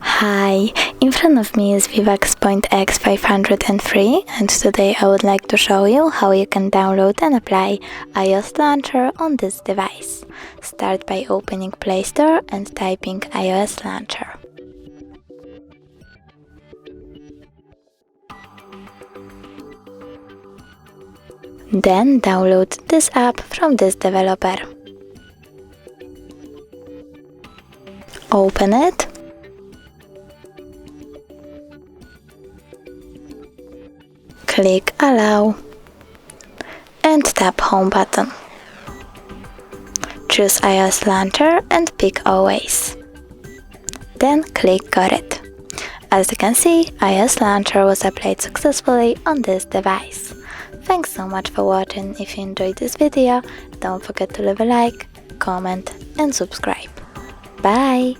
Hi, in front of me is VIVAX Point X503 and today I would like to show you how you can download and apply iOS Launcher on this device. Start by opening Play Store and typing iOS Launcher. Then download this app from this developer. Open it. Click Allow and tap Home button. Choose iOS Launcher and pick Always. Then click Got it. As you can see, iOS Launcher was applied successfully on this device. Thanks so much for watching. If you enjoyed this video, don't forget to leave a like, comment and subscribe. Bye!